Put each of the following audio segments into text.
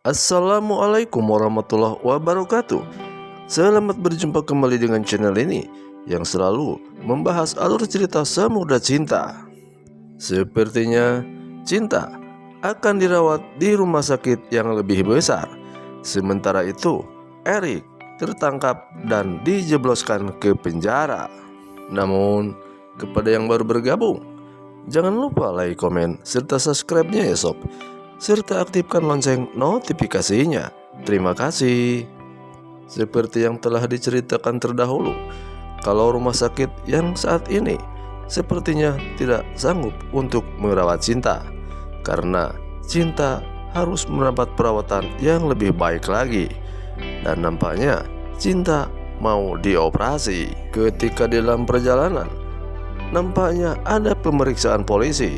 Assalamualaikum warahmatullahi wabarakatuh. Selamat berjumpa kembali dengan channel ini yang selalu membahas alur cerita Samudra Cinta. Sepertinya cinta akan dirawat di rumah sakit yang lebih besar. Sementara itu Erik tertangkap dan dijebloskan ke penjara. Namun kepada yang baru bergabung, jangan lupa like, komen, serta subscribe-nya ya sob, serta aktifkan lonceng notifikasinya. Terima kasih. Seperti yang telah diceritakan terdahulu, kalau rumah sakit yang saat ini sepertinya tidak sanggup untuk merawat cinta, karena cinta harus mendapat perawatan yang lebih baik lagi. Dan nampaknya cinta mau dioperasi. Ketika dalam perjalanan, nampaknya ada pemeriksaan polisi.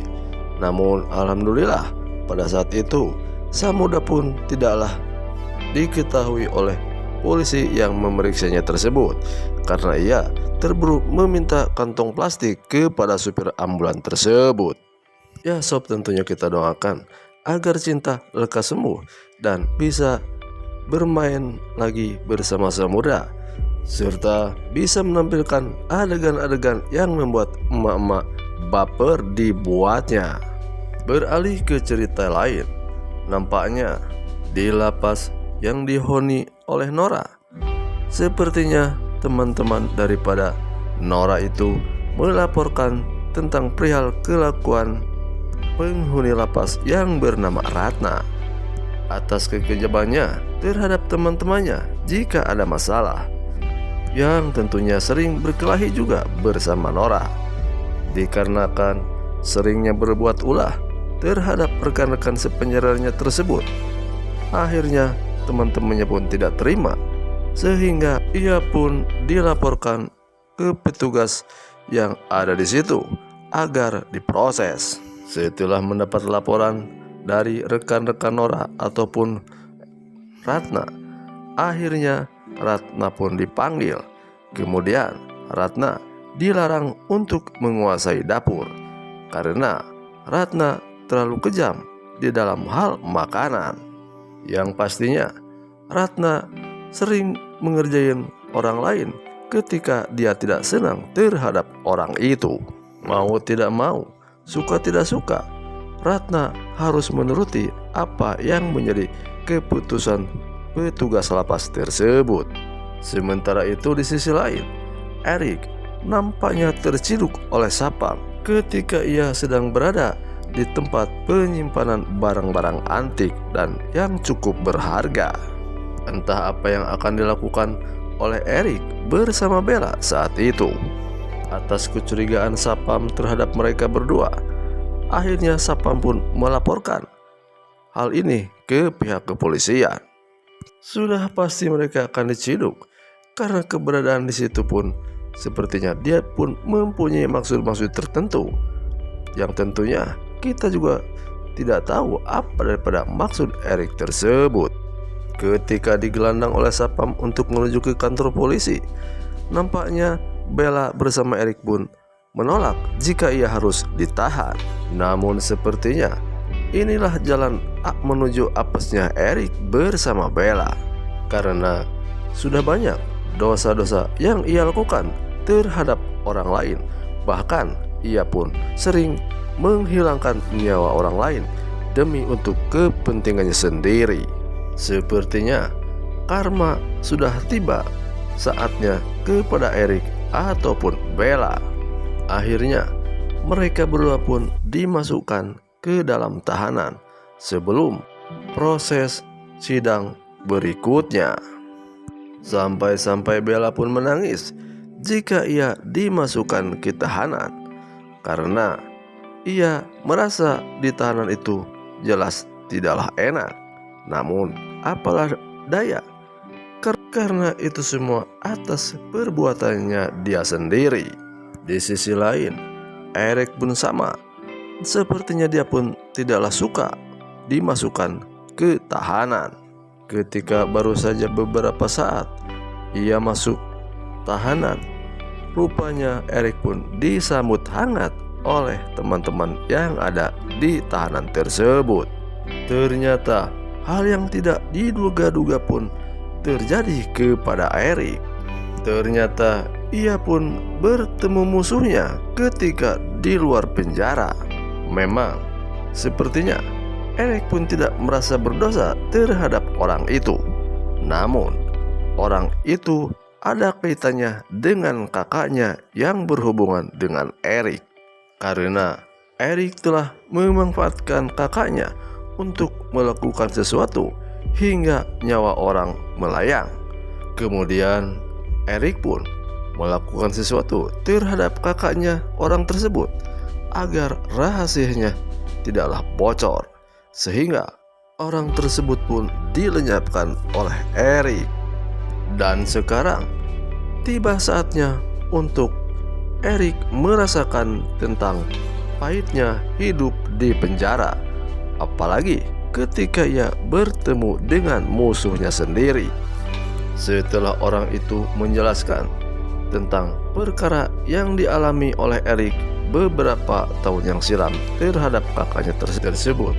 Namun alhamdulillah, pada saat itu Samudra pun tidaklah diketahui oleh polisi yang memeriksanya tersebut, karena ia terburu meminta kantong plastik kepada supir ambulan tersebut. Ya sob, tentunya kita doakan agar cinta lekas sembuh dan bisa bermain lagi bersama Samudra, serta bisa menampilkan adegan-adegan yang membuat emak-emak baper dibuatnya. Beralih ke cerita lain, nampaknya di lapas yang dihuni oleh Nora, sepertinya teman-teman daripada Nora itu melaporkan tentang perihal kelakuan penghuni lapas yang bernama Ratna atas kekejamannya terhadap teman-temannya jika ada masalah, yang tentunya sering berkelahi juga bersama Nora. Dikarenakan seringnya berbuat ulah terhadap rekan-rekan sepenjaranya tersebut, akhirnya teman-temannya pun tidak terima, sehingga ia pun dilaporkan ke petugas yang ada di situ agar diproses. Setelah mendapat laporan dari rekan-rekan Nora ataupun Ratna, akhirnya Ratna pun dipanggil. Kemudian Ratna dilarang untuk menguasai dapur karena Ratna terlalu kejam di dalam hal makanan. Yang pastinya Ratna sering mengerjain orang lain ketika dia tidak senang terhadap orang itu. Mau tidak mau, suka tidak suka, Ratna harus menuruti apa yang menjadi keputusan petugas lapas tersebut. Sementara itu di sisi lain, Erik nampaknya terciduk oleh Sapam ketika ia sedang berada di tempat penyimpanan barang-barang antik dan yang cukup berharga. Entah apa yang akan dilakukan oleh Erik bersama Bella saat itu. Atas kecurigaan Sapam terhadap mereka berdua, akhirnya Sapam pun melaporkan hal ini ke pihak kepolisian. Sudah pasti mereka akan diciduk, karena keberadaan di situ pun sepertinya dia pun mempunyai maksud-maksud tertentu, yang tentunya kita juga tidak tahu apa daripada maksud Erik tersebut. Ketika digelandang oleh Sapam untuk menuju ke kantor polisi, nampaknya Bella bersama Erik pun menolak jika ia harus ditahan. Namun sepertinya inilah jalan menuju apesnya Erik bersama Bella, karena sudah banyak dosa-dosa yang ia lakukan terhadap orang lain. Bahkan ia pun sering menghilangkan nyawa orang lain demi untuk kepentingannya sendiri. Sepertinya karma sudah tiba saatnya kepada Erik ataupun Bella. Akhirnya mereka berdua pun dimasukkan ke dalam tahanan sebelum proses sidang berikutnya. Sampai-sampai Bella pun menangis jika ia dimasukkan ke tahanan, karena ia merasa di tahanan itu jelas tidaklah enak. Namun apalah daya, karena itu semua atas perbuatannya dia sendiri. Di sisi lain, Erik pun sama. Sepertinya dia pun tidaklah suka dimasukkan ke tahanan. Ketika baru saja beberapa saat ia masuk tahanan, rupanya Erik pun disambut hangat oleh teman-teman yang ada di tahanan tersebut. Ternyata hal yang tidak diduga-duga pun terjadi kepada Erik. Ternyata ia pun bertemu musuhnya ketika di luar penjara. Memang, sepertinya Erik pun tidak merasa berdosa terhadap orang itu. Namun, orang itu ada kaitannya dengan kakaknya yang berhubungan dengan Erik. Karena Erik telah memanfaatkan kakaknya untuk melakukan sesuatu hingga nyawa orang melayang. Kemudian Erik pun melakukan sesuatu terhadap kakaknya orang tersebut agar rahasianya tidaklah bocor, sehingga orang tersebut pun dilenyapkan oleh Erik. Dan sekarang tiba saatnya untuk Erik merasakan tentang pahitnya hidup di penjara, apalagi ketika ia bertemu dengan musuhnya sendiri. Setelah orang itu menjelaskan tentang perkara yang dialami oleh Erik beberapa tahun yang silam terhadap kakaknya tersebut,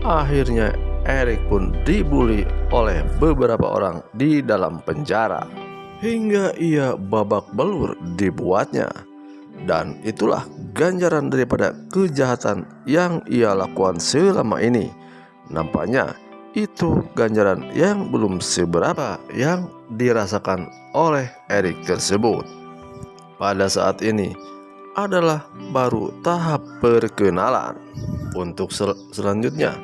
akhirnya Erik pun dibully oleh beberapa orang di dalam penjara hingga ia babak belur dibuatnya. Dan itulah ganjaran daripada kejahatan yang ia lakukan selama ini. Nampaknya itu ganjaran yang belum seberapa yang dirasakan oleh Erik tersebut. Pada saat ini adalah baru tahap perkenalan. Untuk selanjutnya,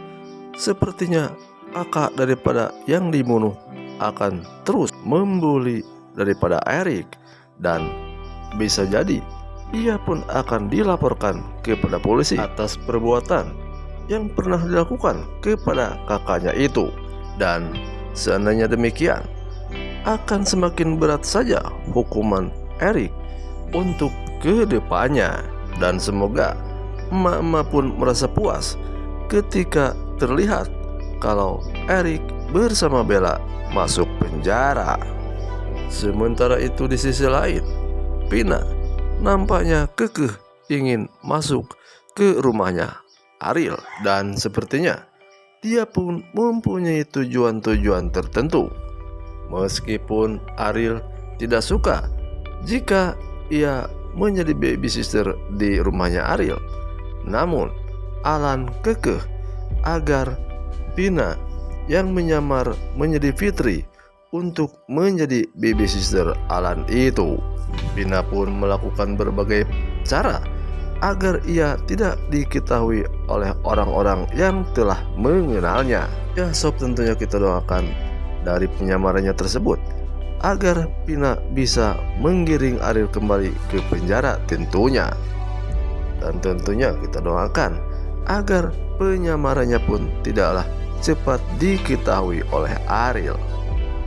sepertinya kakak daripada yang dibunuh akan terus membuli daripada Erik, dan bisa jadi ia pun akan dilaporkan kepada polisi atas perbuatan yang pernah dilakukan kepada kakaknya itu. Dan seandainya demikian, akan semakin berat saja hukuman Erik untuk kedepannya. Dan semoga emak-emak pun merasa puas ketika terlihat kalau Erik bersama Bella masuk penjara. Sementara itu di sisi lain, Pina nampaknya kekeh ingin masuk ke rumahnya Ariel, dan sepertinya dia pun mempunyai tujuan-tujuan tertentu. Meskipun Ariel tidak suka jika ia menjadi babysitter di rumahnya Ariel, namun Alan kekeh agar Pina yang menyamar menjadi Fitri untuk menjadi babysitter Alan itu. Pina pun melakukan berbagai cara agar ia tidak diketahui oleh orang-orang yang telah mengenalnya. Ya sob, tentunya kita doakan dari penyamarannya tersebut agar Pina bisa menggiring Ariel kembali ke penjara tentunya. Dan tentunya kita doakan agar penyamarannya pun tidaklah cepat diketahui oleh Ariel.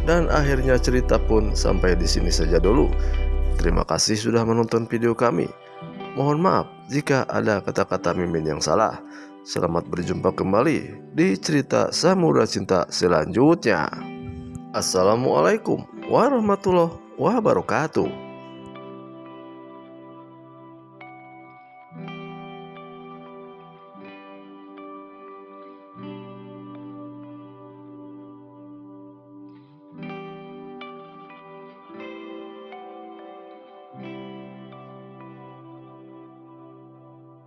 Dan akhirnya cerita pun sampai di sini saja dulu. Terima kasih sudah menonton video kami. Mohon maaf jika ada kata-kata mimin yang salah. Selamat berjumpa kembali di cerita Samudra Cinta selanjutnya. Assalamualaikum warahmatullahi wabarakatuh.